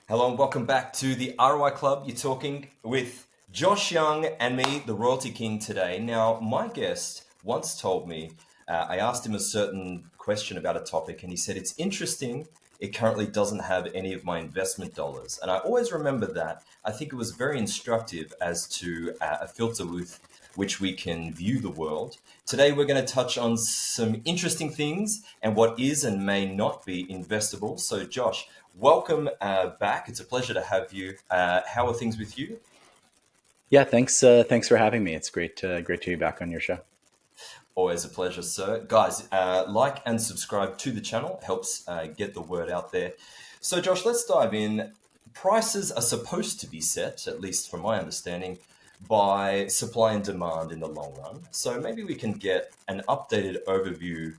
Hello and welcome back to the ROI Club. You're talking with Josh Young and me, the Royalty King, today. Now, my guest once told me, I asked him a certain question about a topic, and he said, it's interesting. It currently doesn't have any of my investment dollars. And I always remember that. I think it was very instructive as to a filter with which we can view the world. Today, we're going to touch on some interesting things and what is and may not be investable. So, Josh, welcome back. It's a pleasure to have you. How are things with you? Yeah, thanks for having me. It's great to be back on your show. Always a pleasure, sir. Guys, like and subscribe to the channel. Helps get the word out there. So, Josh, let's dive in. Prices are supposed to be set, at least from my understanding, by supply and demand in the long run. So maybe we can get an updated overview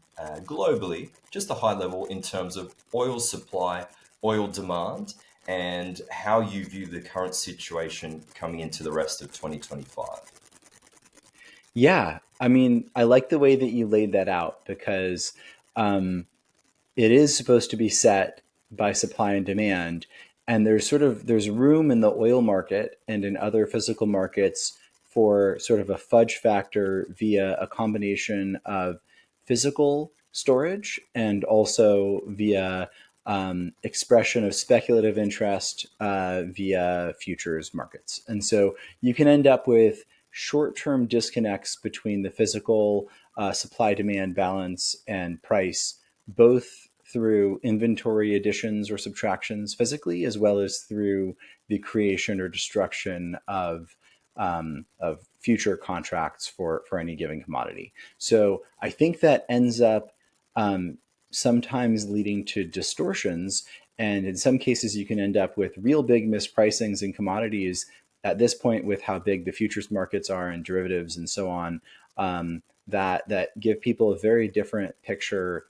globally, just a high level in terms of oil supply, oil demand, and how you view the current situation coming into the rest of 2025. Yeah, I mean, I like the way that you laid that out because um, it is supposed to be set by supply and demand, and there's room in the oil market and in other physical markets for sort of a fudge factor via a combination of physical storage and also via expression of speculative interest via futures markets. And so you can end up with short-term disconnects between the physical supply-demand balance and price, both through inventory additions or subtractions physically, as well as through the creation or destruction of future contracts for any given commodity. So I think that ends up sometimes leading to distortions. And in some cases, you can end up with real big mispricings in commodities at this point with how big the futures markets are and derivatives and so on, that give people a very different picture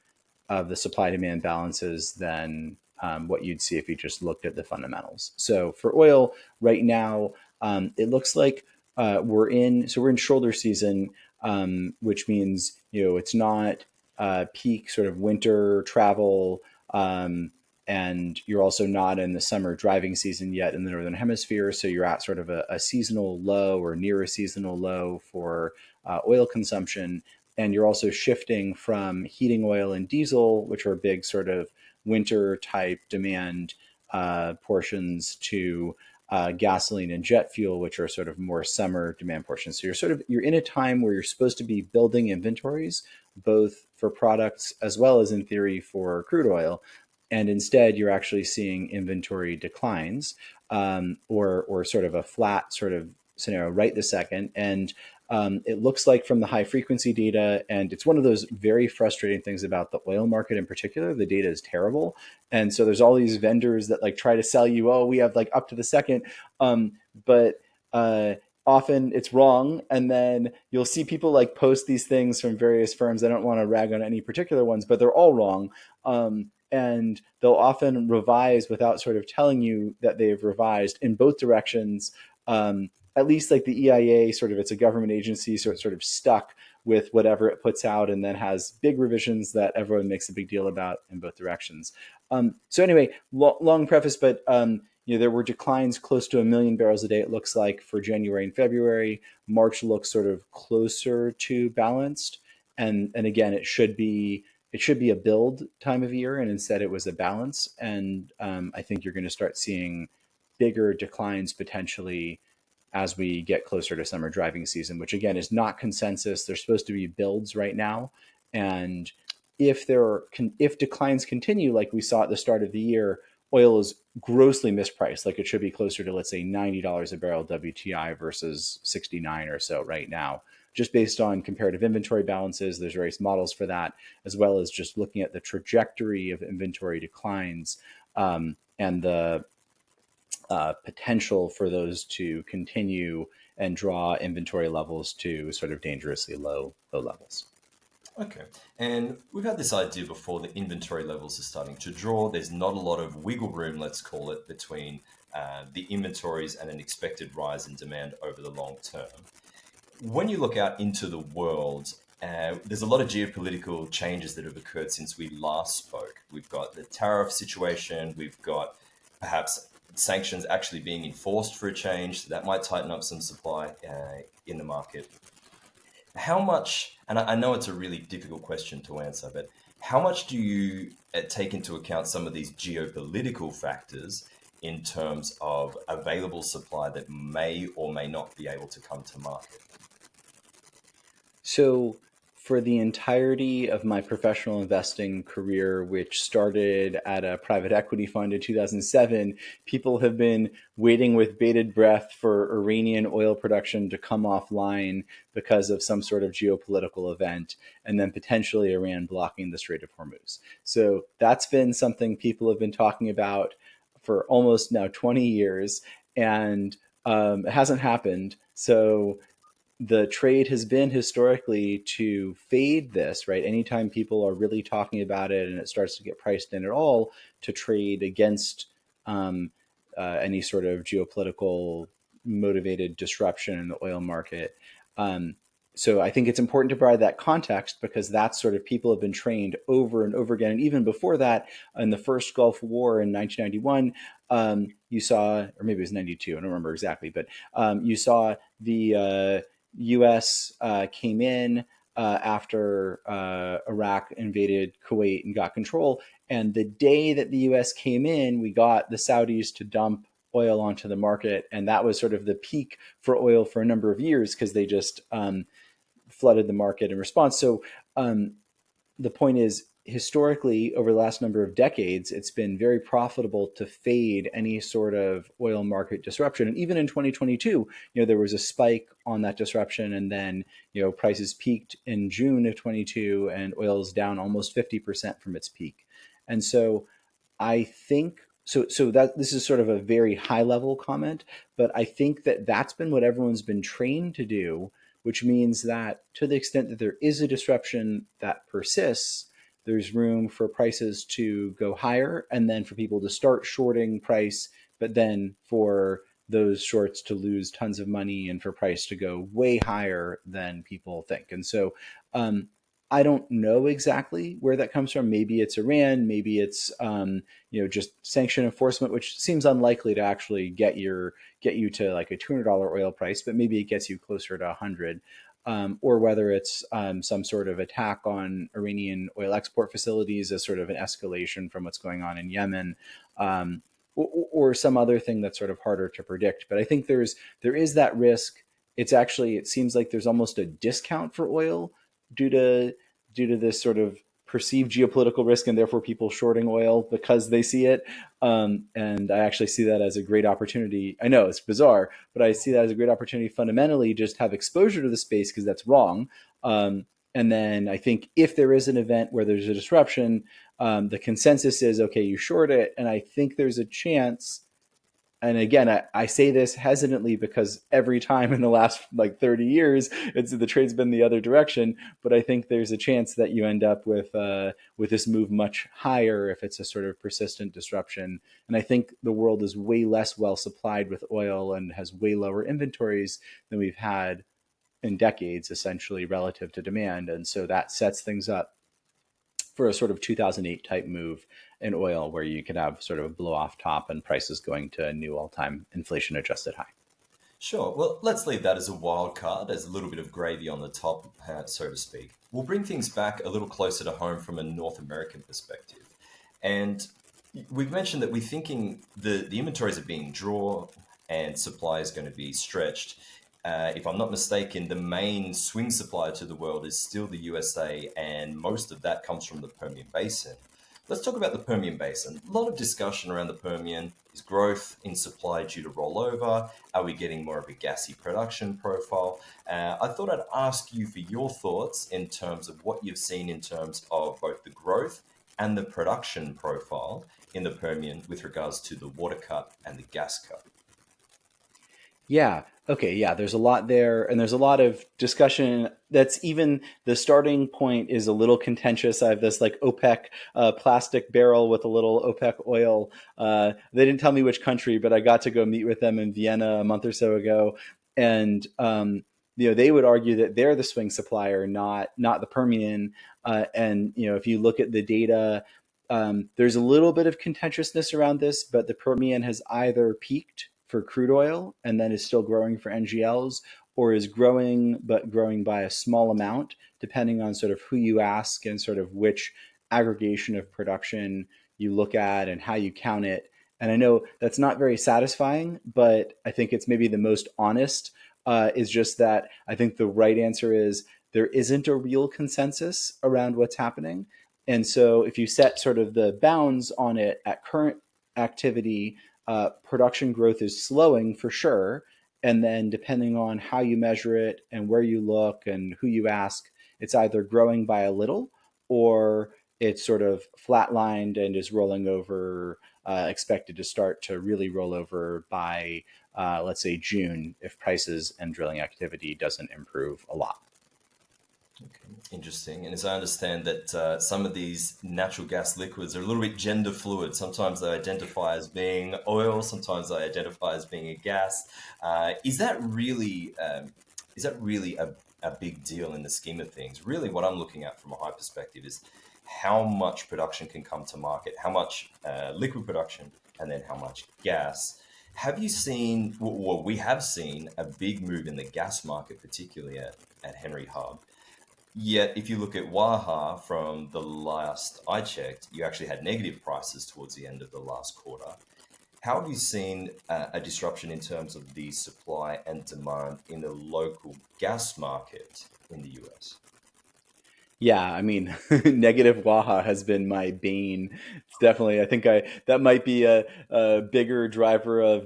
of the supply demand balances than what you'd see if you just looked at the fundamentals. So for oil right now, it looks like we're in shoulder season, which means it's not peak sort of winter travel. And you're also not in the summer driving season yet in the Northern Hemisphere. So you're at sort of a seasonal low or near a seasonal low for oil consumption. And you're also shifting from heating oil and diesel, which are big sort of winter type demand portions, to gasoline and jet fuel, which are sort of more summer demand portions. So you're in a time where you're supposed to be building inventories, both for products as well as in theory for crude oil, and instead you're actually seeing inventory declines, or sort of a flat sort of scenario right this second. And it looks like from the high frequency data, and it's one of those very frustrating things about the oil market in particular, the data is terrible. And so there's all these vendors that like try to sell you, oh, we have like up to the second, but often it's wrong. And then you'll see people like post these things from various firms. I don't want to rag on any particular ones, but they're all wrong. And they'll often revise without sort of telling you that they've revised in both directions. At least like the EIA, sort of, it's a government agency, so it's sort of stuck with whatever it puts out, and then has big revisions that everyone makes a big deal about in both directions. So anyway, long preface, but there were declines close to 1 million barrels a day, it looks like, for January and February. March looks sort of closer to balanced, and again, it should be a build time of year, and instead it was a balance. And I think you're going to start seeing bigger declines potentially as we get closer to summer driving season, which again is not consensus. There's supposed to be builds right now, and if declines continue like we saw at the start of the year, oil is grossly mispriced. Like it should be closer to, let's say, $90 a barrel WTI versus 69 or so right now, just based on comparative inventory balances. There's various models for that, as well as just looking at the trajectory of inventory declines, and the potential for those to continue and draw inventory levels to sort of dangerously low levels. Okay. And we've had this idea before that inventory levels are starting to draw. There's not a lot of wiggle room, let's call it, between the inventories and an expected rise in demand over the long term. When you look out into the world, there's a lot of geopolitical changes that have occurred since we last spoke. We've got the tariff situation, we've got perhaps sanctions actually being enforced for a change. That might tighten up some supply in the market. How much, and I know it's a really difficult question to answer, but how much do you take into account some of these geopolitical factors in terms of available supply that may or may not be able to come to market? So, for the entirety of my professional investing career, which started at a private equity fund in 2007, people have been waiting with bated breath for Iranian oil production to come offline because of some sort of geopolitical event, and then potentially Iran blocking the Strait of Hormuz. So, that's been something people have been talking about for almost now 20 years, and it hasn't happened. So, the trade has been historically to fade this, right? Anytime people are really talking about it and it starts to get priced in at all, to trade against um, any sort of geopolitical motivated disruption in the oil market. Um, so I think it's important to provide that context because that's sort of people have been trained over and over again. And even before that, in the first Gulf War in 1991, you saw, or maybe it was 92, I don't remember exactly, but you saw the U.S. Came in after Iraq invaded Kuwait and got control. And the day that the U.S. came in, we got the Saudis to dump oil onto the market, and that was sort of the peak for oil for a number of years because they just flooded the market in response. So um, the point is, historically, over the last number of decades, it's been very profitable to fade any sort of oil market disruption. And even in 2022, there was a spike on that disruption, and then prices peaked in June of 22, and oil's down almost 50% from its peak. And so I think so that this is sort of a very high level comment, but I think that that's been what everyone's been trained to do, which means that to the extent that there is a disruption that persists, there's room for prices to go higher and then for people to start shorting price, but then for those shorts to lose tons of money and for price to go way higher than people think. And so um, I don't know exactly where that comes from. Maybe it's Iran, maybe it's just sanction enforcement, which seems unlikely to actually get you to like a $200 oil price, but maybe it gets you closer to 100. Or whether it's some sort of attack on Iranian oil export facilities as sort of an escalation from what's going on in Yemen, or some other thing that's sort of harder to predict. But I think there is that risk. It seems like there's almost a discount for oil due to this sort of perceived geopolitical risk, and therefore people shorting oil because they see it. And I actually see that as a great opportunity. I know it's bizarre, but I see that as a great opportunity fundamentally just have exposure to the space because that's wrong. And then I think if there is an event where there's a disruption, the consensus is, okay, you short it. And I think there's a chance, and again, I say this hesitantly because every time in the last like 30 years, the trade's been the other direction. But I think there's a chance that you end up with this move much higher if it's a sort of persistent disruption. And I think the world is way less well supplied with oil and has way lower inventories than we've had in decades, essentially relative to demand. And so that sets things up for a sort of 2008 type move in oil where you could have sort of a blow off top and prices going to a new all-time inflation adjusted high. Sure. Well, let's leave that as a wild card, as a little bit of gravy on the top, so to speak. We'll bring things back a little closer to home from a North American perspective. And we've mentioned that we're thinking the inventories are being drawn and supply is going to be stretched. If I'm not mistaken, the main swing supplier to the world is still the USA, and most of that comes from the Permian Basin. Let's talk about the Permian Basin. A lot of discussion around the Permian. Is growth in supply due to rollover? Are we getting more of a gassy production profile? I thought I'd ask you for your thoughts in terms of what you've seen in terms of both the growth and the production profile in the Permian with regards to the water cut and the gas cut. Yeah. Okay. Yeah. There's a lot there, and there's a lot of discussion. That's even the starting point is a little contentious. I have this like OPEC plastic barrel with a little OPEC oil. They didn't tell me which country, but I got to go meet with them in Vienna a month or so ago, and they would argue that they're the swing supplier, not the Permian. And if you look at the data, There's a little bit of contentiousness around this, but the Permian has either peaked for crude oil and then is still growing for NGLs, or is growing but growing by a small amount, depending on sort of who you ask and sort of which aggregation of production you look at and how you count it. And I know that's not very satisfying, but I think it's maybe the most honest. Is just that I think the right answer is there isn't a real consensus around what's happening. And so if you set sort of the bounds on it at current activity, production growth is slowing for sure. And then depending on how you measure it and where you look and who you ask, it's either growing by a little or it's sort of flatlined and is rolling over, expected to start to really roll over by, let's say, June, if prices and drilling activity doesn't improve a lot. Okay, interesting. And as I understand that some of these natural gas liquids are a little bit gender fluid. Sometimes they identify as being oil, sometimes they identify as being a gas. Is that really a big deal in the scheme of things? Really, what I'm looking at from a high perspective is how much production can come to market, how much liquid production, and then how much gas. Have you seen, well, we have seen a big move in the gas market, particularly at Henry Hub. Yet, if you look at Waha from the last I checked, you actually had negative prices towards the end of the last quarter. How have you seen a disruption in terms of the supply and demand in the local gas market in the US? Yeah, I mean, negative Waha has been my bane. It's definitely, I think that might be a bigger driver of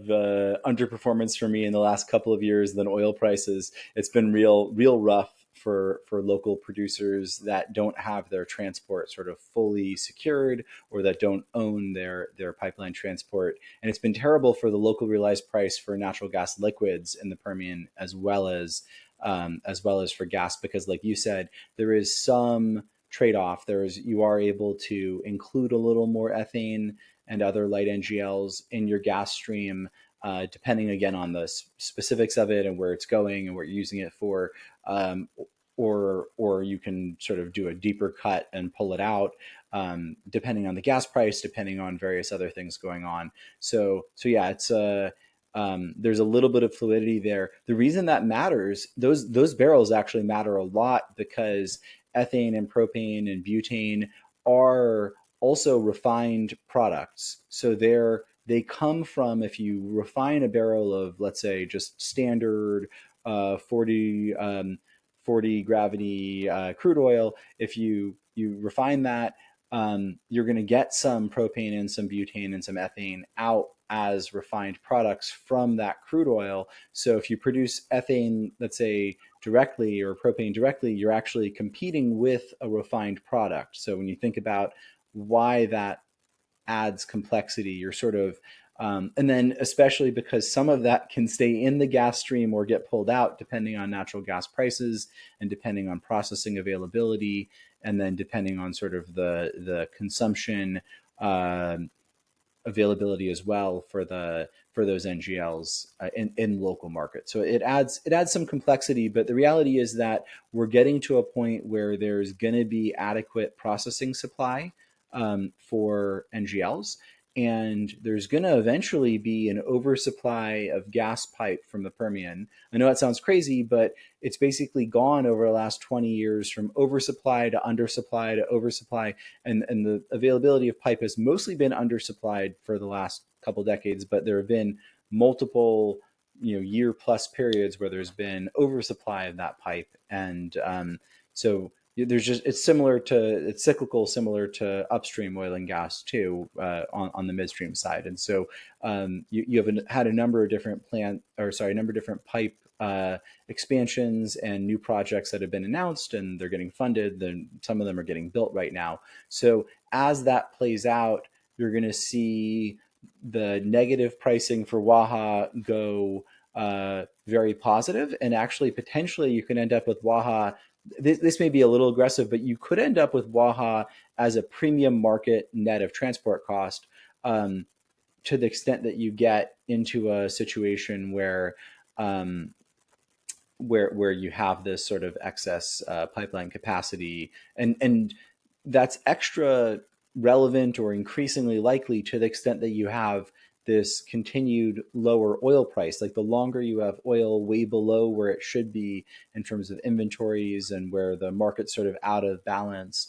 underperformance for me in the last couple of years than oil prices. It's been real rough for local producers that don't have their transport sort of fully secured or that don't own their pipeline transport. And it's been terrible for the local realized price for natural gas liquids in the Permian as well as for gas, because like you said, there is some trade-off. You are able to include a little more ethane and other light NGLs in your gas stream, depending again on the specifics of it and where it's going and what you're using it for. Or you can sort of do a deeper cut and pull it out, depending on the gas price, depending on various other things going on. So yeah, there's a little bit of fluidity there. The reason that matters, those barrels actually matter a lot because ethane and propane and butane are also refined products. So they come from, if you refine a barrel of, let's say, just standard 40 gravity crude oil, if you refine that, you're going to get some propane and some butane and some ethane out as refined products from that crude oil. So if you produce ethane, let's say, directly or propane directly, you're actually competing with a refined product. So when you think about why that adds complexity, you're sort of and then especially because some of that can stay in the gas stream or get pulled out depending on natural gas prices and depending on processing availability, and then depending on sort of the consumption availability as well for those NGLs in local markets. So it adds some complexity, but the reality is that we're getting to a point where there's going to be adequate processing supply for NGLs. And there's going to eventually be an oversupply of gas pipe from the Permian. I know that sounds crazy, but it's basically gone over the last 20 years from oversupply to undersupply to oversupply. And the availability of pipe has mostly been undersupplied for the last couple decades, but there have been multiple year plus periods where there's been oversupply of that pipe. And so there's just it's cyclical, similar to upstream oil and gas too, on the midstream side. And so you have had a number of different pipe expansions and new projects that have been announced, and they're getting funded. Then some of them are getting built right now. So as that plays out, you're going to see the negative pricing for Waha go very positive, and actually potentially you can end up with Waha. This may be a little aggressive, but you could end up with Waha as a premium market net of transport cost, to the extent that you get into a situation where you have this sort of excess pipeline capacity, and that's extra relevant or increasingly likely to the extent that you have this continued lower oil price. Like the longer you have oil way below where it should be in terms of inventories and where the market's sort of out of balance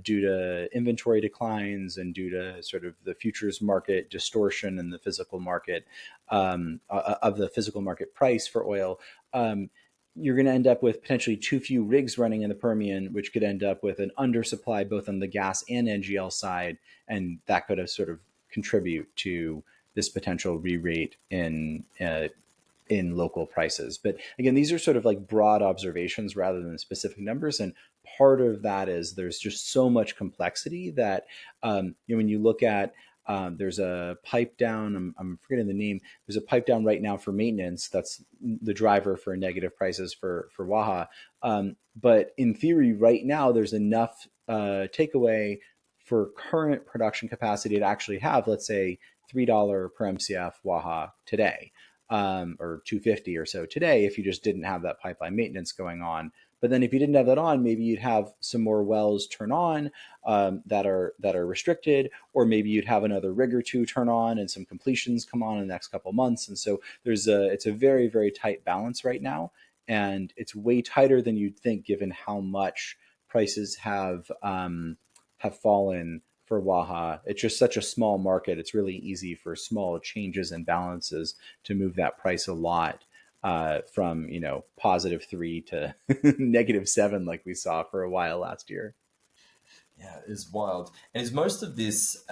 due to inventory declines and due to sort of the futures market distortion in the physical market of the physical market price for oil. You're going to end up with potentially too few rigs running in the Permian, which could end up with an undersupply both on the gas and NGL side, and that could have sort of contribute to this potential re-rate in local prices. But again, these are sort of like broad observations rather than specific numbers, and part of that is there's just so much complexity that when you look at there's a pipe down. I'm forgetting the name. There's a pipe down right now for maintenance. That's the driver for negative prices for Waha. But in theory, right now, there's enough takeaway for current production capacity to actually have, let's say, $3 per MCF Waha today, or 250 or so today, if you just didn't have that pipeline maintenance going on. But then if you didn't have that on, maybe you'd have some more wells turn on that are restricted, or maybe you'd have another rig or two turn on and some completions come on in the next couple of months. And so it's a very, very tight balance right now. And it's way tighter than you'd think, given how much prices have fallen for Waha. It's just such a small market. It's really easy for small changes and balances to move that price a lot. From +3 to -7, like we saw for a while last year. Yeah, it's wild. And is most of this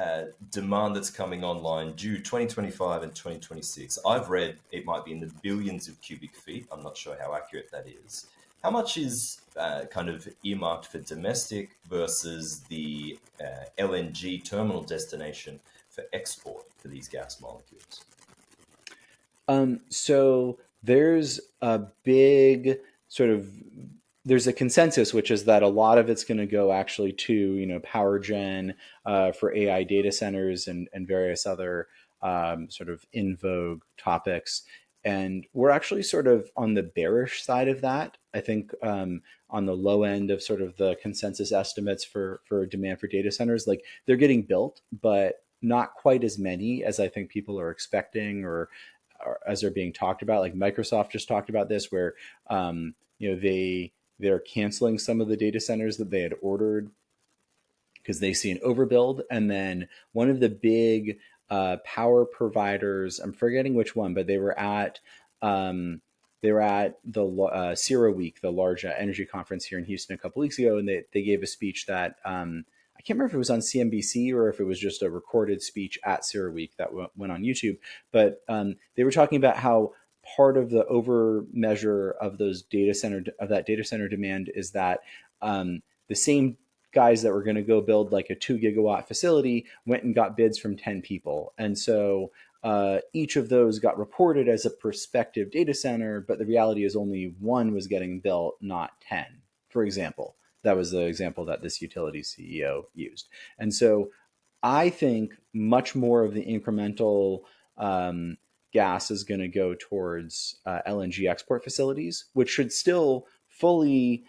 demand that's coming online due 2025 and 2026? I've read it might be in the billions of cubic feet. I'm not sure how accurate that is. How much is kind of earmarked for domestic versus the LNG terminal destination for export for these gas molecules? So there's a big sort of there's a consensus, which is that a lot of it's going to go actually to power gen for AI data centers and various other sort of in vogue topics. And we're actually sort of on the bearish side of that. I think on the low end of sort of the consensus estimates for demand for data centers, like they're getting built, but not quite as many as I think people are expecting or as they're being talked about. Like Microsoft just talked about this, where they're canceling some of the data centers that they had ordered because they see an overbuild. And then one of the big power providers, I'm forgetting which one, but they were at the CERA Week, the large energy conference here in Houston a couple weeks ago, and they gave a speech that I can't remember if it was on CNBC or if it was just a recorded speech at CERA Week that went on YouTube. But they were talking about how part of the over measure of that data center demand is that the same guys that were going to go build like a 2 gigawatt facility went and got bids from 10 people. And so each of those got reported as a prospective data center, but the reality is only one was getting built, not 10, for example. That was the example that this utility CEO used. And so I think much more of the incremental gas is going to go towards LNG export facilities, which should still fully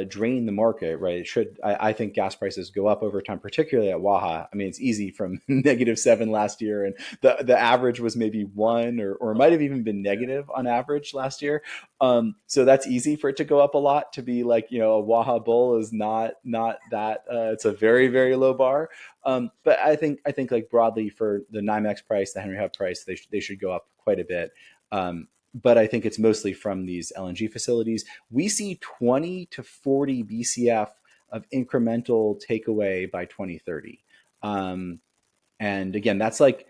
drain the market, right? It should. I think gas prices go up over time, particularly at Waha. I mean, it's easy from -7 last year, and the average was maybe 1 or it might have even been negative on average last year. So that's easy for it to go up a lot. To be like, a Waha bull is not that. It's a very, very low bar. But I think like broadly for the NYMEX price, the Henry Hub price, they should go up quite a bit. But I think it's mostly from these LNG facilities. We see 20 to 40 BCF of incremental takeaway by 2030. And again, that's like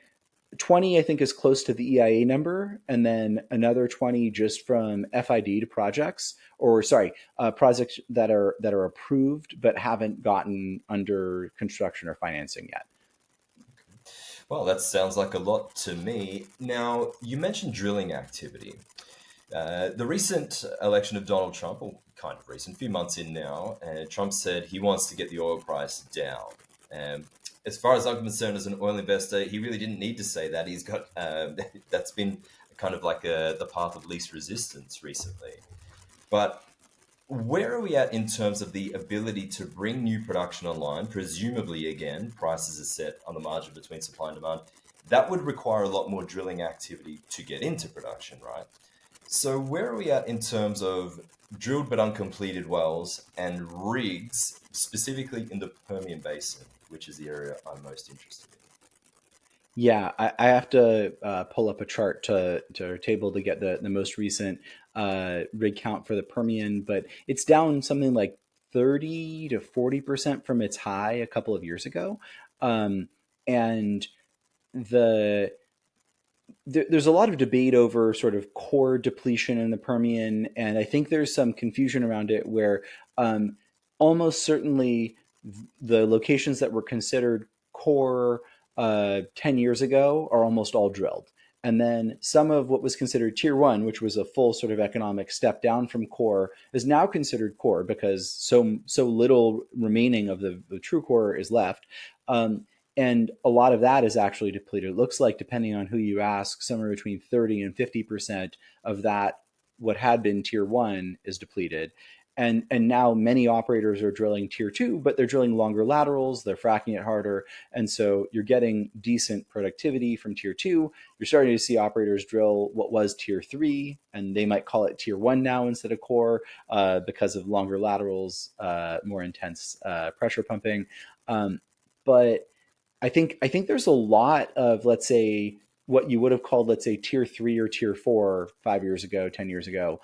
20, I think, is close to the EIA number, and then another 20 just from FID to projects, or sorry, projects that are approved but haven't gotten under construction or financing yet. Well, that sounds like a lot to me. Now, you mentioned drilling activity. The recent election of Donald Trump, or kind of recent, a few months in now, Trump said he wants to get the oil price down. As far as I'm concerned, as an oil investor, he really didn't need to say that. He's got that's been kind of like the path of least resistance recently. But Where are we at in terms of the ability to bring new production online? Presumably, again, prices are set on the margin between supply and demand. That would require a lot more drilling activity to get into production, right? So, where are we at in terms of drilled but uncompleted wells and rigs, specifically in the Permian Basin, which is the area I'm most interested in? Yeah, I have to pull up a chart to our table to get the most recent rig count for the Permian, but it's down something like 30 to 40% from its high a couple of years ago. And the there's a lot of debate over sort of core depletion in the Permian, and I think there's some confusion around it where um, almost certainly the locations that were considered core 10 years ago are almost all drilled. And then some of what was considered tier one, which was a full sort of economic step down from core, is now considered core because so little remaining of the true core is left. And a lot of that is actually depleted. It looks like, depending on who you ask, somewhere between 30 and 50% of that, what had been tier one, is depleted. And now many operators are drilling tier two, but they're drilling longer laterals, they're fracking it harder. And so you're getting decent productivity from tier two. You're starting to see operators drill what was tier three, and they might call it tier one now instead of core because of longer laterals, more intense pressure pumping. But I think there's a lot of, let's say, what you would have called, let's say, tier three or tier four 5 years ago, 10 years ago.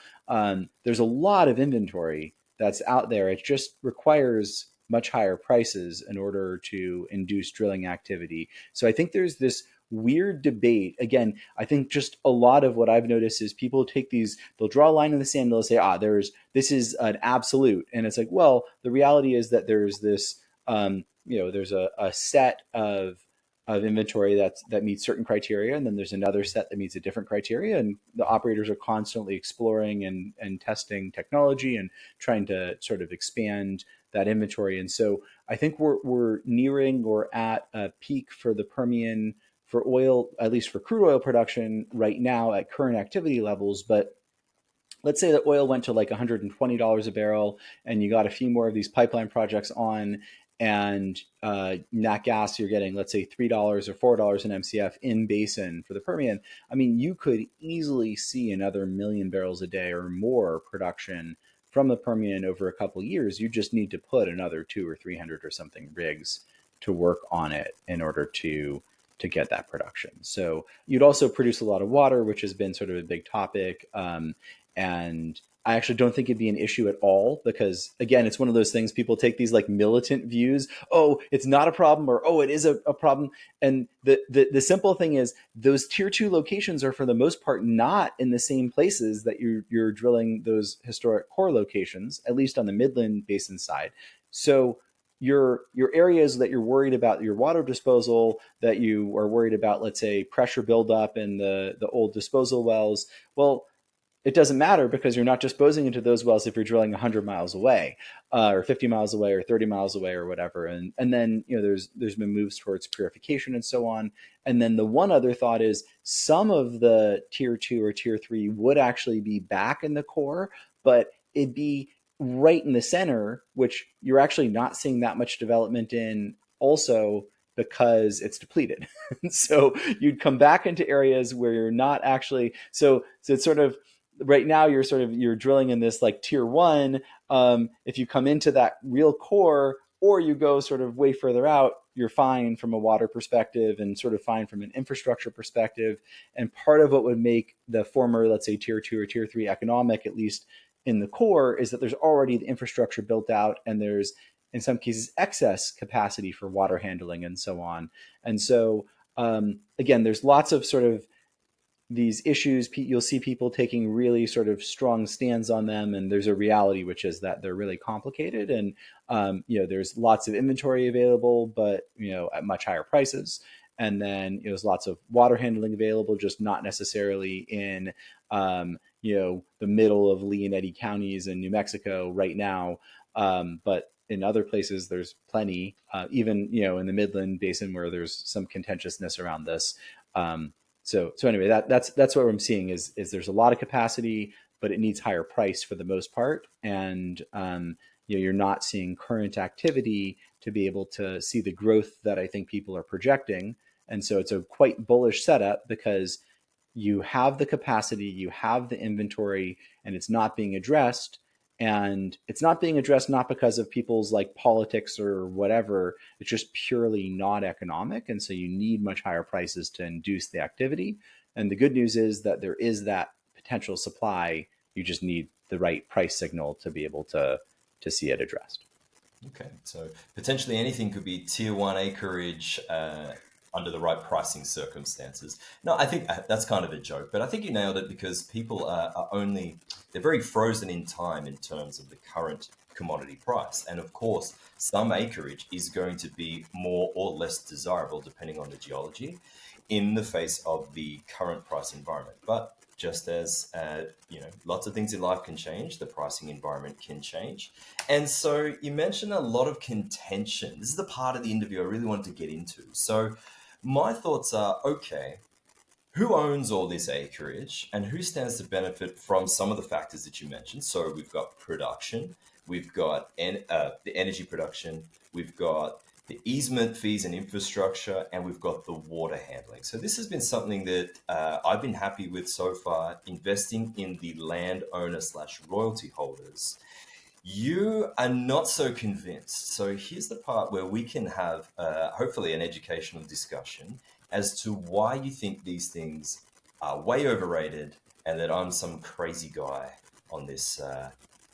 There's a lot of inventory that's out there. It just requires much higher prices in order to induce drilling activity. So I think there's this weird debate. Again, I think just a lot of what I've noticed is people take these, they'll draw a line in the sand, they'll say, this is an absolute. And it's like, well, the reality is that there's this, there's a set of inventory that meets certain criteria, and then there's another set that meets a different criteria, and the operators are constantly exploring and testing technology and trying to sort of expand that inventory. And so I think we're nearing or at a peak for the Permian for oil, at least for crude oil production right now at current activity levels. But let's say that oil went to like $120 a barrel, and you got a few more of these pipeline projects on, and nat gas, you're getting, let's say, $3 or $4 an MCF in basin for the Permian. I mean, you could easily see another million barrels a day or more production from the Permian over a couple of years. You just need to put another 200 or 300 or something rigs to work on it in order to get that production. So you'd also produce a lot of water, which has been sort of a big topic. And I actually don't think it'd be an issue at all because, again, it's one of those things, people take these like militant views. Oh, it's not a problem, or oh, it is a problem. And the simple thing is those tier two locations are for the most part not in the same places that you're drilling those historic core locations, at least on the Midland Basin side. So your areas that you're worried about your water disposal, that you are worried about, let's say, pressure buildup in the old disposal wells, well, it doesn't matter because you're not disposing into those wells if you're drilling 100 miles away, or 50 miles away, or 30 miles away, or whatever. And then there's been moves towards purification and so on. And then the one other thought is some of the tier two or tier three would actually be back in the core, but it'd be right in the center, which you're actually not seeing that much development in, also because it's depleted. So you'd come back into areas where you're not actually, so it's sort of, right now you're drilling in this like tier one. If you come into that real core, or you go sort of way further out, you're fine from a water perspective and sort of fine from an infrastructure perspective. And part of what would make the former, let's say, tier two or tier three economic, at least in the core, is that there's already the infrastructure built out, and there's in some cases excess capacity for water handling and so on. And so again, there's lots of sort of these issues. You'll see people taking really sort of strong stands on them, and there's a reality, which is that they're really complicated, and there's lots of inventory available, but at much higher prices. And then there's lots of water handling available, just not necessarily in the middle of Lee and Eddy counties in New Mexico right now, but in other places there's plenty, even in the Midland Basin, where there's some contentiousness around this. So anyway, that's what I'm seeing is there's a lot of capacity, but it needs higher price for the most part. And you're not seeing current activity to be able to see the growth that I think people are projecting. And so it's a quite bullish setup because you have the capacity, you have the inventory, and it's not being addressed. And it's not being addressed not because of people's like politics or whatever. It's just purely not economic. And so you need much higher prices to induce the activity. And the good news is that there is that potential supply. You just need the right price signal to be able to see it addressed. Okay, so potentially anything could be tier one acreage under the right pricing circumstances. No, I think that's kind of a joke, but I think you nailed it because people are only, they're very frozen in time in terms of the current commodity price. And of course, some acreage is going to be more or less desirable depending on the geology in the face of the current price environment. But just as lots of things in life can change, the pricing environment can change. And so you mentioned a lot of contention. This is the part of the interview I really wanted to get into. So my thoughts are, okay, who owns all this acreage and who stands to benefit from some of the factors that you mentioned? So we've got production, we've got the energy production, we've got the easement fees and infrastructure, and we've got the water handling. So this has been something that I've been happy with so far, investing in the landowner slash royalty holders. You are not so convinced. So here's the part where we can have hopefully an educational discussion as to why you think these things are way overrated and that I'm some crazy guy on this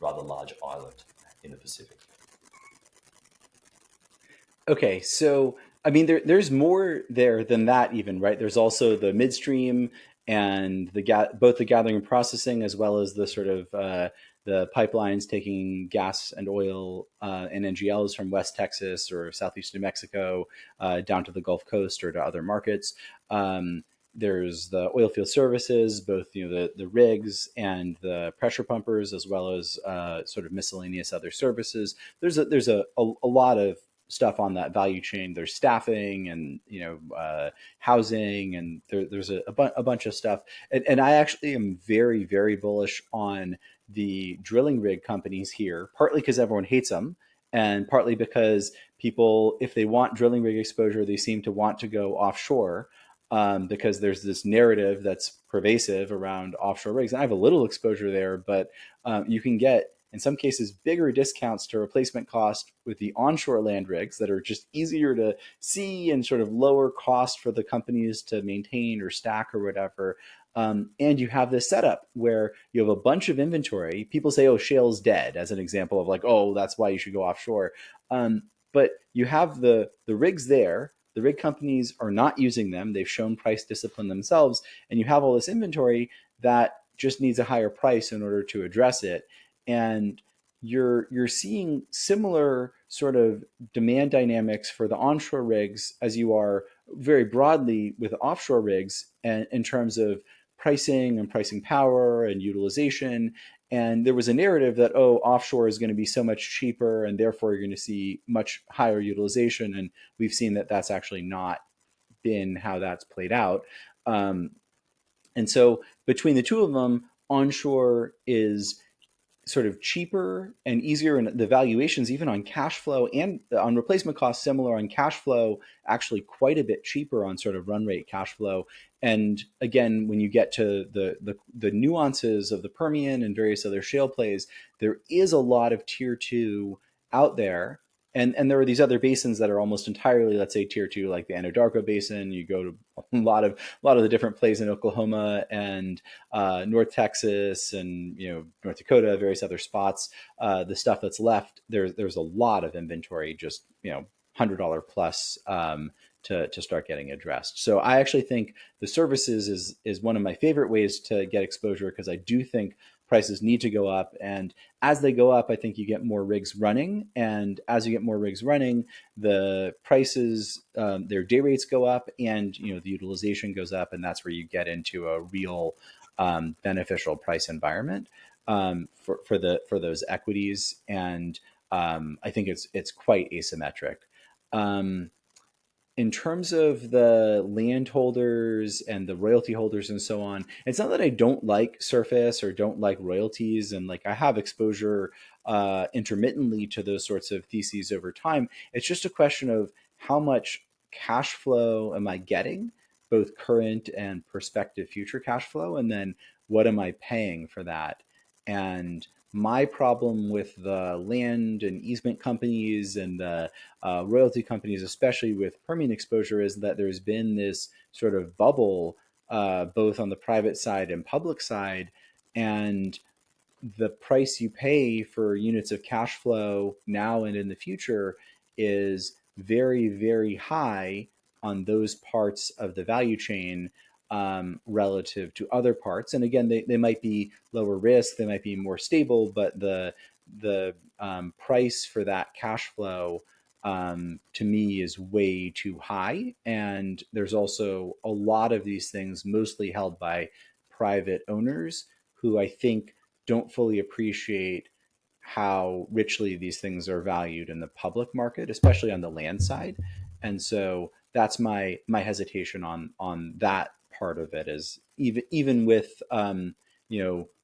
rather large island in the Pacific. Okay, so I mean, there's more there than that, even, right? There's also the midstream and both the gathering and processing, as well as the sort of the pipelines taking gas and oil and NGLs from West Texas or Southeast New Mexico down to the Gulf Coast or to other markets. There's the oil field services, both the rigs and the pressure pumpers, as well as sort of miscellaneous other services. There's a lot of stuff on that value chain. There's staffing and housing, and there's a bunch of stuff. And I actually am very, very bullish on the drilling rig companies here, partly because everyone hates them, and partly because people, if they want drilling rig exposure, they seem to want to go offshore. Because there's this narrative that's pervasive around offshore rigs. And I have a little exposure there, but you can get, in some cases, bigger discounts to replacement cost with the onshore land rigs that are just easier to see and sort of lower cost for the companies to maintain or stack or whatever. And you have this setup where you have a bunch of inventory. People say, oh, shale's dead, as an example of like, oh, that's why you should go offshore. But you have the rigs there. The rig companies are not using them. They've shown price discipline themselves. And you have all this inventory that just needs a higher price in order to address it. And you're seeing similar sort of demand dynamics for the onshore rigs as you are very broadly with offshore rigs, and in terms of pricing and pricing power and utilization. And there was a narrative that, oh, offshore is going to be so much cheaper and therefore you're going to see much higher utilization. And we've seen that that's actually not been how that's played out. And so between the two of them, onshore is sort of cheaper and easier, and the valuations even on cash flow and on replacement costs similar, on cash flow actually quite a bit cheaper on sort of run rate cash flow. And again, when you get to the nuances of the Permian and various other shale plays, there is a lot of tier two out there. And there are these other basins that are almost entirely, let's say, tier two, like the Anadarko Basin. You go to a lot of the different plays in Oklahoma and North Texas and North Dakota, various other spots. The stuff that's left, there's a lot of inventory, just $100 plus to start getting addressed. So I actually think the services is one of my favorite ways to get exposure, because I do think prices need to go up, and as they go up, I think you get more rigs running, and as you get more rigs running, the prices, their day rates go up, and the utilization goes up, and that's where you get into a real beneficial price environment for those equities. And I think it's quite asymmetric. in terms of the landholders and the royalty holders and so on, it's not that I don't like surface or don't like royalties, and like I have exposure intermittently to those sorts of theses over time. It's just a question of how much cash flow am I getting, both current and prospective future cash flow, and then what am I paying for that? And my problem with the land and easement companies and the royalty companies, especially with Permian exposure, is that there's been this sort of bubble, both on the private side and public side. And the price you pay for units of cash flow now and in the future is very, very high on those parts of the value chain relative to other parts. And again, they might be lower risk, they might be more stable, but the price for that cash flow to me is way too high. And there's also a lot of these things mostly held by private owners who I think don't fully appreciate how richly these things are valued in the public market, especially on the land side. And so that's my hesitation on that part of it, is even with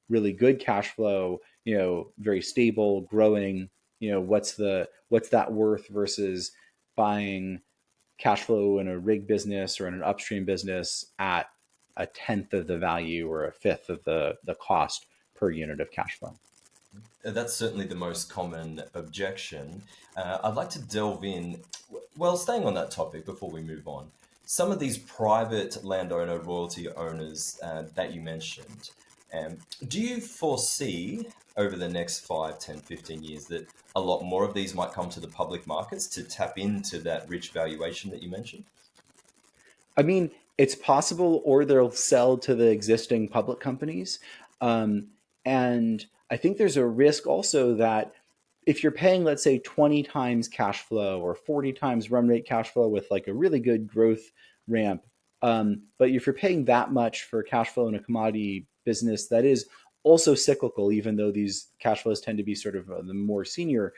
really good cash flow, very stable, growing, what's that worth versus buying cash flow in a rig business or in an upstream business at a tenth of the value or a fifth of the cost per unit of cash flow. That's certainly the most common objection. I'd like to delve in, well, staying on that topic before we move on. Some of these private landowner royalty owners that you mentioned, do you foresee over the next 5, 10, 15 years that a lot more of these might come to the public markets to tap into that rich valuation that you mentioned? I mean, it's possible, or they'll sell to the existing public companies. And I think there's a risk also that if you're paying, let's say, 20 times cash flow or 40 times run rate cash flow with like a really good growth ramp, but if you're paying that much for cash flow in a commodity business that is also cyclical, even though these cash flows tend to be sort of the more senior,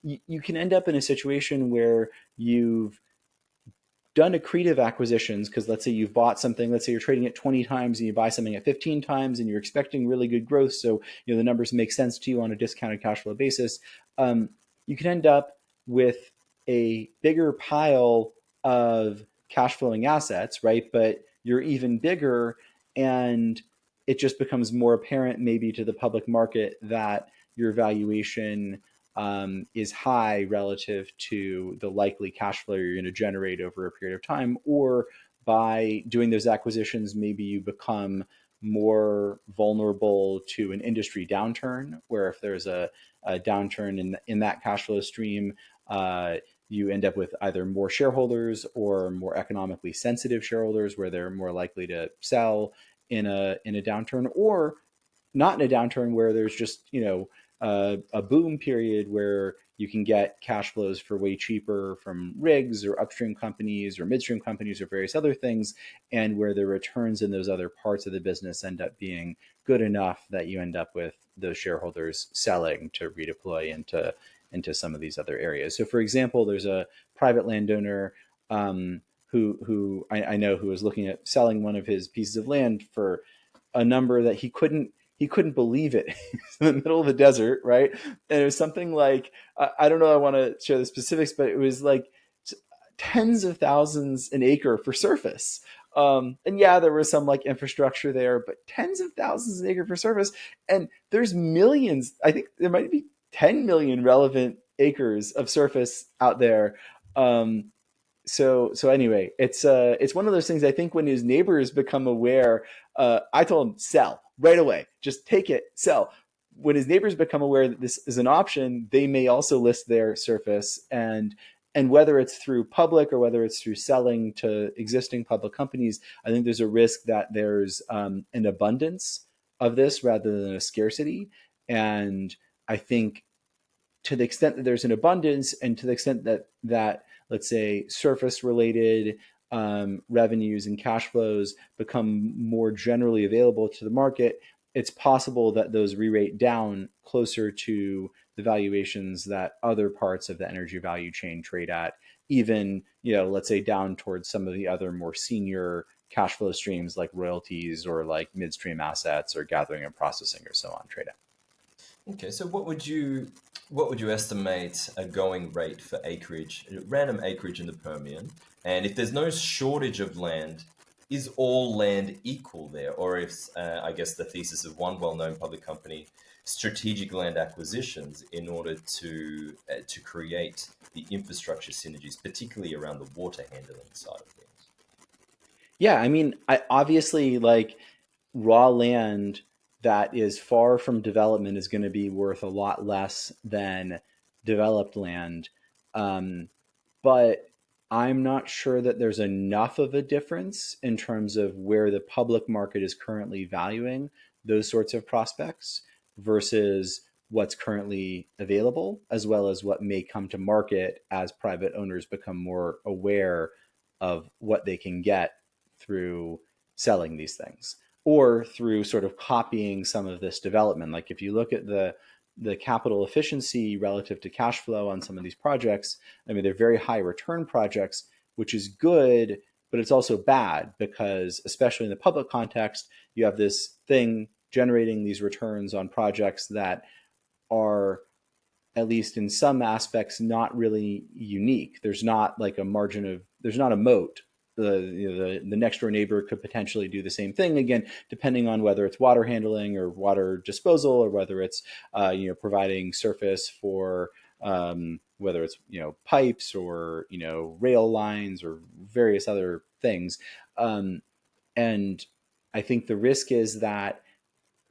you can end up in a situation where you've done accretive acquisitions, because let's say you've bought something, let's say you're trading at 20 times and you buy something at 15 times and you're expecting really good growth, so the numbers make sense to you on a discounted cash flow basis. You can end up with a bigger pile of cash flowing assets, right? But you're even bigger, and it just becomes more apparent maybe to the public market that your valuation is high relative to the likely cash flow you're going to generate over a period of time. Or by doing those acquisitions, maybe you become more vulnerable to an industry downturn, where if there's a downturn in that cash flow stream, you end up with either more shareholders or more economically sensitive shareholders, where they're more likely to sell in a downturn, or not in a downturn where there's just a boom period where you can get cash flows for way cheaper from rigs or upstream companies or midstream companies or various other things, and where the returns in those other parts of the business end up being good enough that you end up with those shareholders selling to redeploy into some of these other areas. So, for example, there's a private landowner who I know, who was looking at selling one of his pieces of land for a number that he couldn't believe it. In the middle of the desert, right? And it was something like, I don't know, I want to share the specifics, but it was like tens of thousands an acre for surface. And yeah, there was some like infrastructure there, but tens of thousands an acre for surface. And there's millions, I think there might be 10 million relevant acres of surface out there. So anyway, it's one of those things. I think when his neighbors become aware, I told him, sell right away, just take it, sell. When his neighbors become aware that this is an option, they may also list their surface, and whether it's through public or whether it's through selling to existing public companies, I think there's a risk that there's an abundance of this rather than a scarcity. And I think to the extent that there's an abundance, and to the extent that let's say surface related revenues and cash flows become more generally available to the market, it's possible that those re-rate down closer to the valuations that other parts of the energy value chain trade at, even, let's say down towards some of the other more senior cash flow streams like royalties or like midstream assets or gathering and processing or so on trade out. Okay, so what would you estimate a going rate for acreage, random acreage in the Permian? And if there's no shortage of land, is all land equal there? Or if, I guess the thesis of one well-known public company, strategic land acquisitions in order to create the infrastructure synergies, particularly around the water handling side of things. Yeah, I mean, I obviously like raw land that is far from development is going to be worth a lot less than developed land. Um, but I'm not sure that there's enough of a difference in terms of where the public market is currently valuing those sorts of prospects versus what's currently available, as well as what may come to market as private owners become more aware of what they can get through selling these things or through sort of copying some of this development. Like if you look at the capital efficiency relative to cash flow on some of these projects, I mean, they're very high return projects, which is good, but it's also bad because, especially in the public context, you have this thing generating these returns on projects that are, at least in some aspects, not really unique. There's not like a margin of, there's not a moat. The next door neighbor could potentially do the same thing again, depending on whether it's water handling or water disposal, or whether it's providing surface for whether it's pipes or rail lines or various other things. And I think the risk is that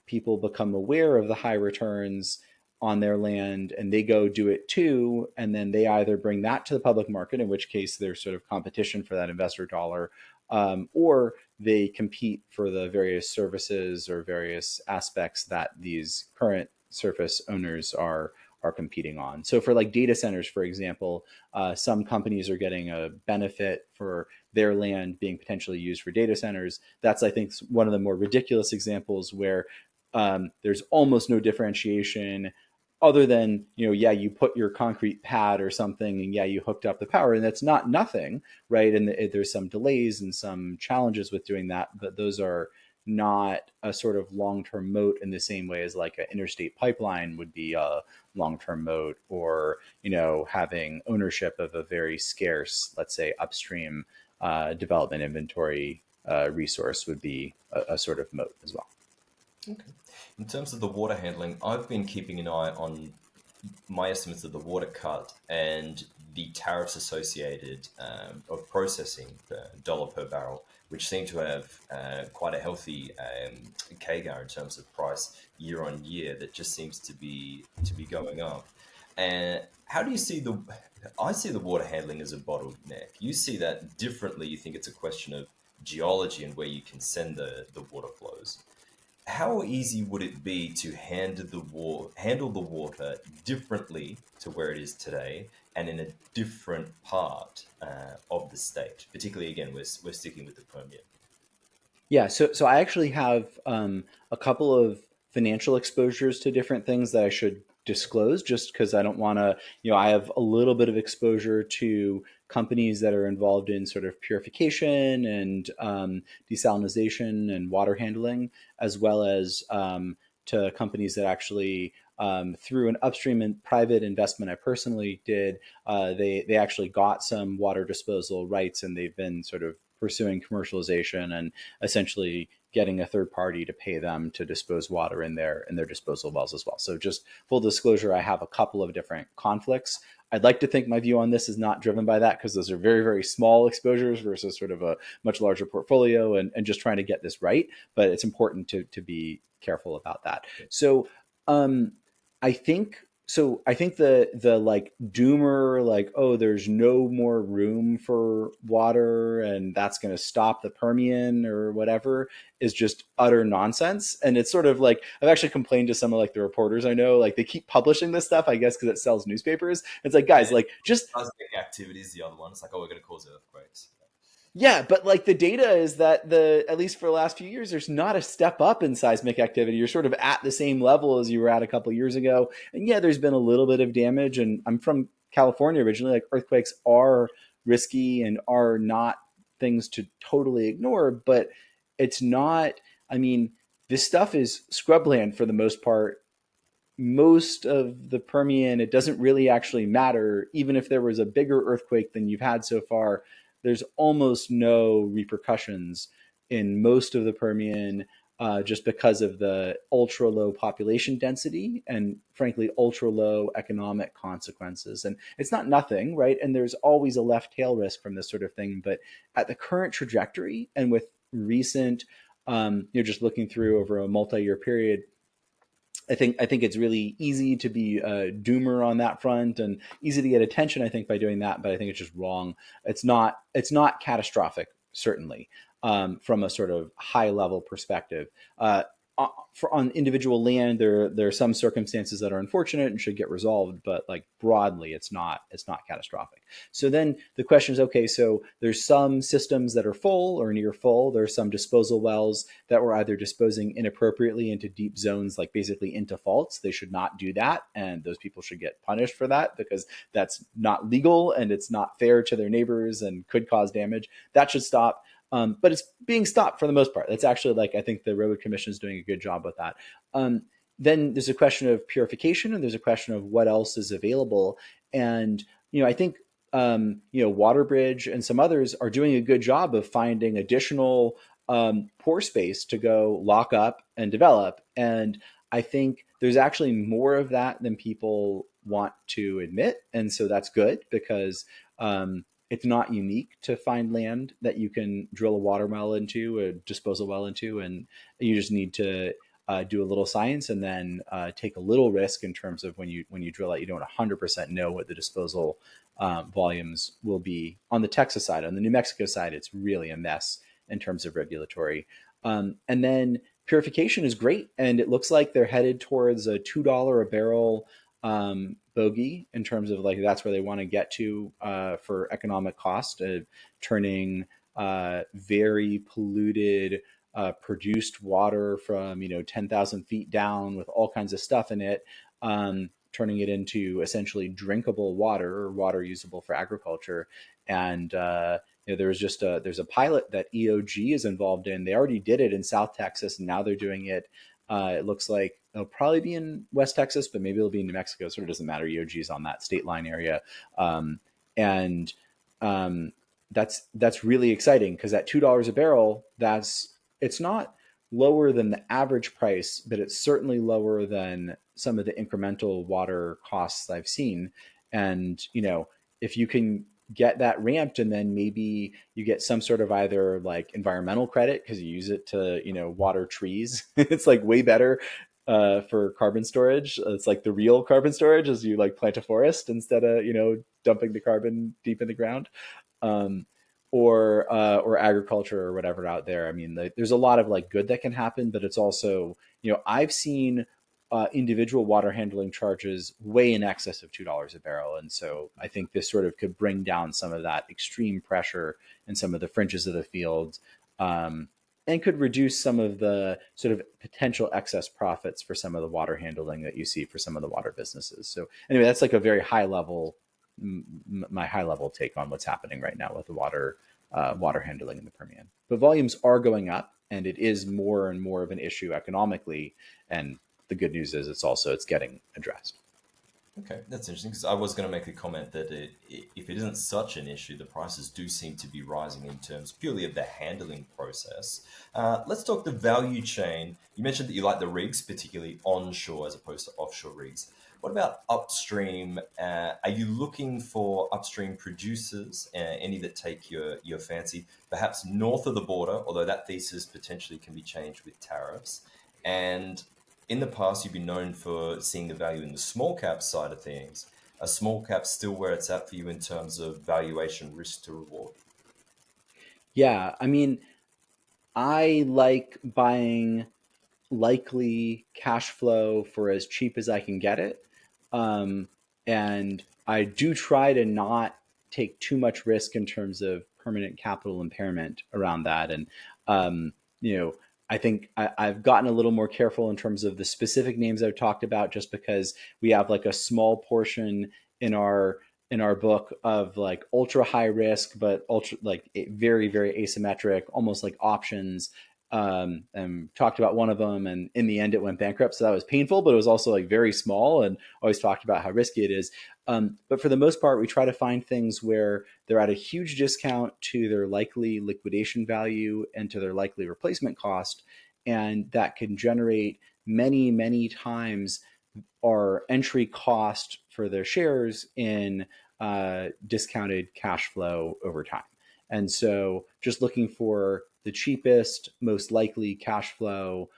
people become aware of the high returns on their land and they go do it too, and then they either bring that to the public market, in which case there's sort of competition for that investor dollar, or they compete for the various services or various aspects that these current surface owners are competing on. So for like data centers, for example, some companies are getting a benefit for their land being potentially used for data centers. That's, I think, one of the more ridiculous examples where there's almost no differentiation other than, yeah, you put your concrete pad or something and yeah, you hooked up the power, and that's not nothing, right? And there's some delays and some challenges with doing that, but those are not a sort of long-term moat in the same way as like an interstate pipeline would be a long-term moat, or having ownership of a very scarce, let's say upstream development inventory resource would be a sort of moat as well. Okay. In terms of the water handling, I've been keeping an eye on my estimates of the water cut and the tariffs associated of processing dollar per barrel, which seem to have quite a healthy CAGR in terms of price year on year. That just seems to be going up. And how do you see the? I see the water handling as a bottleneck. You see that differently. You think it's a question of geology and where you can send the water flows. How easy would it be to handle the water differently to where it is today and in a different part of the state? Particularly, again, we're sticking with the Permian. Yeah, so I actually have a couple of financial exposures to different things that I should disclose, just because I don't want to, I have a little bit of exposure to companies that are involved in sort of purification and desalination and water handling, as well as to companies that actually, through an upstream and private investment I personally did, they actually got some water disposal rights, and they've been sort of pursuing commercialization and essentially getting a third party to pay them to dispose water in their disposal wells as well. So just full disclosure, I have a couple of different conflicts. I'd like to think my view on this is not driven by that, because those are very, very small exposures versus sort of a much larger portfolio, and just trying to get this right. But it's important to be careful about that. So um, I think I think the like doomer, like, oh, there's no more room for water and that's going to stop the Permian or whatever, is just utter nonsense. And it's sort of like, I've actually complained to some of like the reporters I know, like they keep publishing this stuff, I guess because it sells newspapers. It's like, guys, Yeah, like just seismic activity is the other one. It's like, oh, we're going to cause earthquakes. yeah, but like the data is that at least for the last few years, there's not a step up in seismic activity. You're sort of at the same level as you were at a couple of years ago. And yeah, there's been a little bit of damage. And I'm from California originally. Like earthquakes are risky and are not things to totally ignore, but it's not, I mean, this stuff is scrubland for the most part. Most of the Permian, it doesn't really actually matter. Even if there was a bigger earthquake than you've had so far, there's almost no repercussions in most of the Permian, just because of the ultra low population density and, frankly, ultra low economic consequences. And it's not nothing, right? And there's always a left tail risk from this sort of thing. But at the current trajectory and with recent, you're just looking through over a multi-year period, I think it's really easy to be a doomer on that front and easy to get attention, I think, by doing that. But I think it's just wrong. It's not catastrophic, certainly, from a sort of high level perspective. On individual land, there are some circumstances that are unfortunate and should get resolved, but like broadly, it's not catastrophic. So then the question is, okay, so there's some systems that are full or near full. There are some disposal wells that were either disposing inappropriately into deep zones, like basically into faults. They should not do that, and those people should get punished for that because that's not legal and it's not fair to their neighbors and could cause damage. That should stop. But it's being stopped for the most part. That's actually, like, I think the Railroad Commission is doing a good job with that. Then there's a question of purification, and there's a question of what else is available. And I think Waterbridge and some others are doing a good job of finding additional pore space to go lock up and develop. And I think there's actually more of that than people want to admit, and so that's good because it's not unique to find land that you can drill a water well into, a disposal well into, and you just need to do a little science and then take a little risk in terms of when you drill it. You don't 100% know what the disposal volumes will be. On the Texas side, on the New Mexico side, it's really a mess in terms of regulatory. And then purification is great, and it looks like they're headed towards a $2 a barrel bogey in terms of, like, that's where they want to get to for economic cost, turning very polluted produced water from 10,000 feet down with all kinds of stuff in it, turning it into essentially drinkable water or water usable for agriculture. And there's a pilot that EOG is involved in. They already did it in South Texas, and now they're doing it. It looks like it'll probably be in West Texas, but maybe it'll be in New Mexico. It sort of doesn't matter. EOG is on that state line area. And that's really exciting because at $2 a barrel, it's not lower than the average price, but it's certainly lower than some of the incremental water costs I've seen. And if you can get that ramped, and then maybe you get some sort of either like environmental credit because you use it to water trees. It's like way better for carbon storage. It's like the real carbon storage is you like plant a forest instead of dumping the carbon deep in the ground. um, or agriculture or whatever out there. I mean, there's a lot of like good that can happen, but it's also, I've seen individual water handling charges way in excess of $2 a barrel. And so I think this sort of could bring down some of that extreme pressure in some of the fringes of the field, and could reduce some of the sort of potential excess profits for some of the water handling that you see for some of the water businesses. So anyway, that's like a very high level, my high level take on what's happening right now with the water handling in the Permian. But volumes are going up, and it is more and more of an issue economically. And the good news is it's getting addressed. Okay, that's interesting because I was going to make a comment that if it isn't such an issue, the prices do seem to be rising in terms purely of the handling process. Let's talk the value chain. You mentioned that you like the rigs, particularly onshore as opposed to offshore rigs. What about upstream? Are you looking for upstream producers, any that take your fancy, perhaps north of the border, although that thesis potentially can be changed with tariffs? And in the past, you've been known for seeing the value in the small cap side of things. Are small caps still where it's at for you in terms of valuation risk to reward? Yeah, I mean, I like buying likely cash flow for as cheap as I can get it. Um, and I do try to not take too much risk in terms of permanent capital impairment around that. And, um, you know, I think I've gotten a little more careful in terms of the specific names I've talked about, just because we have like a small portion in our in our book of like ultra high risk, but ultra like very, very asymmetric, almost like options. And talked about one of them, and in the end, it went bankrupt. So that was painful, but it was also like very small, and always talked about how risky it is. But for the most part, we try to find things where they're at a huge discount to their likely liquidation value and to their likely replacement cost, and that can generate many, many times our entry cost for their shares in discounted cash flow over time. And so just looking for the cheapest, most likely cash flow,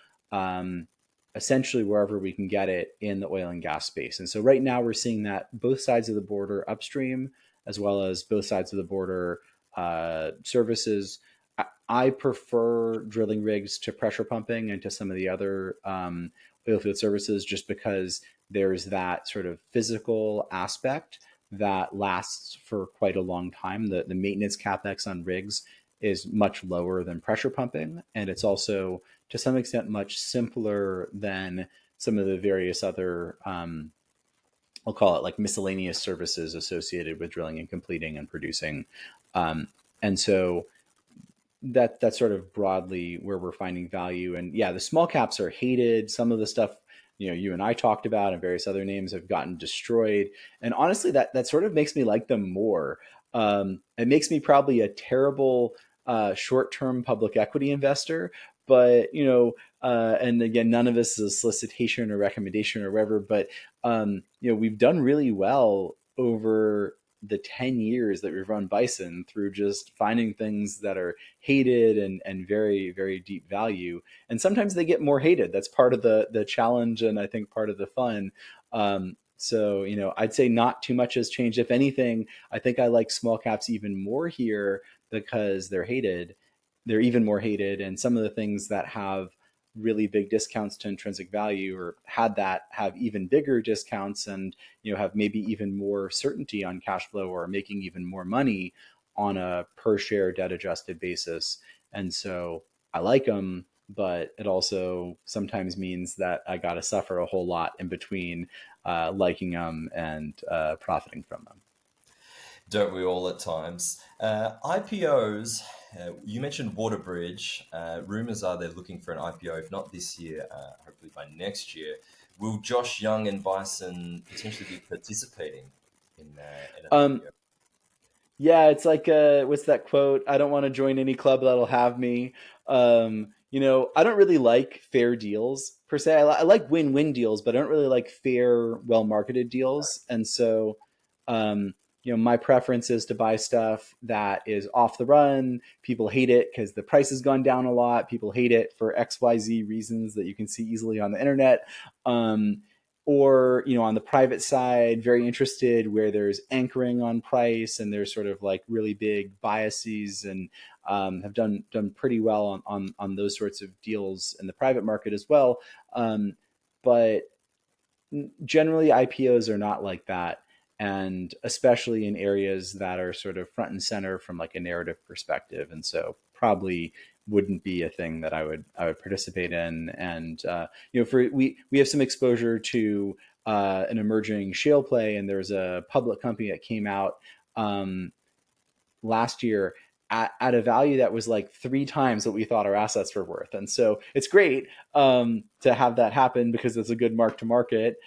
essentially wherever we can get it in the oil and gas space. And so right now we're seeing that both sides of the border upstream, as well as both sides of the border services. I prefer drilling rigs to pressure pumping and to some of the other oil field services, just because there's that sort of physical aspect that lasts for quite a long time. The maintenance capex on rigs is much lower than pressure pumping, and it's also to some extent much simpler than some of the various other I'll call it like miscellaneous services associated with drilling and completing and producing. And so that's sort of broadly where we're finding value. And yeah, the small caps are hated. Some of the stuff, you and I talked about and various other names have gotten destroyed. And honestly, that sort of makes me like them more. It makes me probably a terrible short-term public equity investor, but and again, none of this is a solicitation or recommendation or whatever, but we've done really well over the 10 years that we've run Bison through just finding things that are hated and very, very deep value. And sometimes they get more hated. That's part of the challenge, and I think part of the fun. So, I'd say not too much has changed. If anything, I think I like small caps even more here because they're hated. They're even more hated. And some of the things that have really big discounts to intrinsic value, or had that have even bigger discounts, and have maybe even more certainty on cash flow, or making even more money on a per share debt adjusted basis. And so I like them, but it also sometimes means that I got to suffer a whole lot in between liking them and profiting from them. Don't we all at times? IPOs, you mentioned Waterbridge. Rumors are they're looking for an IPO, if not this year, hopefully by next year. Will Josh Young and Bison potentially be participating in an Um, IPO? Yeah, it's like what's that quote? I don't want to join any club that'll have me. I don't really like fair deals per se. I like win-win deals, but I don't really like fair, well-marketed deals. And so, um, my preference is to buy stuff that is off the run. People hate it because the price has gone down a lot. People hate it for XYZ reasons that you can see easily on the internet. Or on the private side, very interested where there's anchoring on price, and there's sort of like really big biases, and have done pretty well on those sorts of deals in the private market as well. But generally IPOs are not like that, and especially in areas that are sort of front and center from like a narrative perspective. And so probably wouldn't be a thing that I would participate in. And for we have some exposure to an emerging shale play, and there's a public company that came out last year at a value that was like 3 times what we thought our assets were worth. And so it's great to have that happen because it's a good mark to market.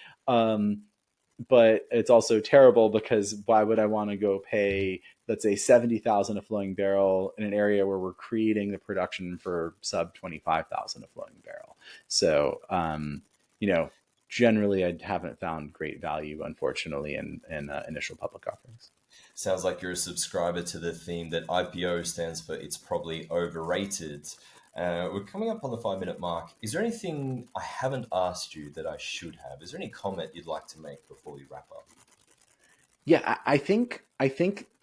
But it's also terrible because why would I want to go pay, let's say, 70,000 a flowing barrel in an area where we're creating the production for sub 25,000 a flowing barrel? So, generally, I haven't found great value, unfortunately, in initial public offerings. Sounds like you're a subscriber to the theme that IPO stands for it's probably overrated. We're coming up on the 5 minute mark. Is there anything I haven't asked you that I should have? Is there any comment you'd like to make before we wrap up? Yeah, I think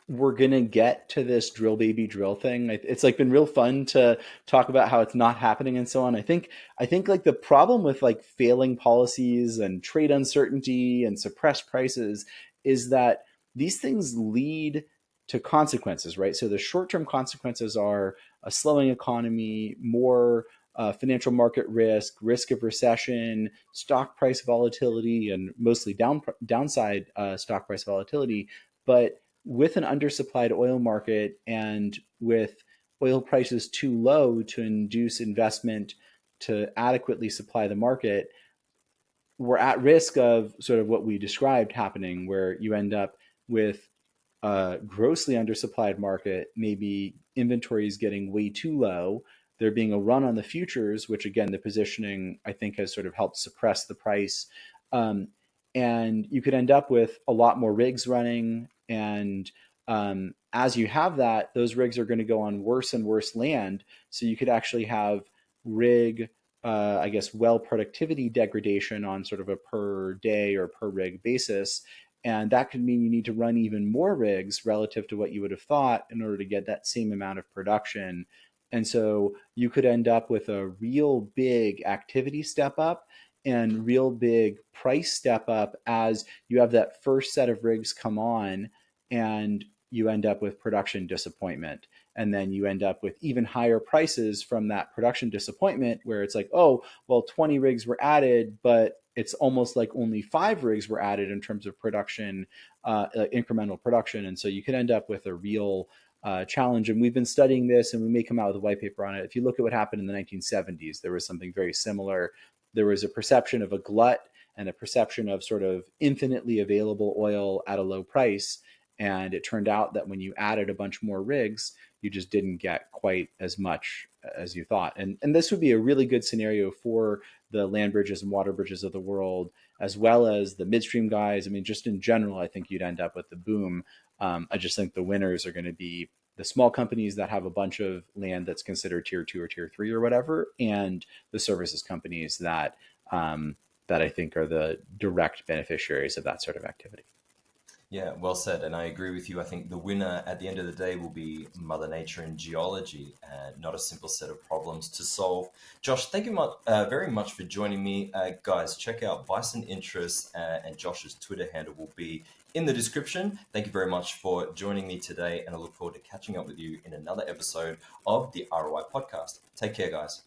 we're gonna get to this drill baby drill thing. It's like been real fun to talk about how it's not happening and so on. I think like the problem with like failing policies and trade uncertainty and suppressed prices is that these things lead to consequences, right? So the short-term consequences are a slowing economy, more financial market risk of recession, stock price volatility, and mostly downside stock price volatility. But with an undersupplied oil market and with oil prices too low to induce investment to adequately supply the market, we're at risk of sort of what we described happening, where you end up with a grossly undersupplied market, maybe inventories getting way too low, there being a run on the futures, which again, the positioning I think has sort of helped suppress the price. Um, and you could end up with a lot more rigs running. And as you have that, those rigs are going to go on worse and worse land. So you could actually have rig, I guess, well productivity degradation on sort of a per day or per rig basis. And that could mean you need to run even more rigs relative to what you would have thought in order to get that same amount of production. And so you could end up with a real big activity step up and real big price step up as you have that first set of rigs come on, and you end up with production disappointment. And then you end up with even higher prices from that production disappointment, where it's like, oh, well, 20 rigs were added, but it's almost like only 5 rigs were added in terms of production, incremental production. And so you could end up with a real challenge. And we've been studying this, and we may come out with a white paper on it. If you look at what happened in the 1970s, there was something very similar. There was a perception of a glut and a perception of sort of infinitely available oil at a low price. And it turned out that when you added a bunch more rigs, you just didn't get quite as much as you thought. And this would be a really good scenario for the land bridges and water bridges of the world, as well as the midstream guys. I mean, just in general, I think you'd end up with the boom. I just think the winners are going to be the small companies that have a bunch of land that's considered tier 2 or tier 3 or whatever, and the services companies that I think are the direct beneficiaries of that sort of activity. Yeah, well said. And I agree with you. I think the winner at the end of the day will be Mother Nature and geology, and not a simple set of problems to solve. Josh, thank you very much for joining me. Guys, check out Bison Interests, and Josh's Twitter handle will be in the description. Thank you very much for joining me today, and I look forward to catching up with you in another episode of the ROI podcast. Take care, guys.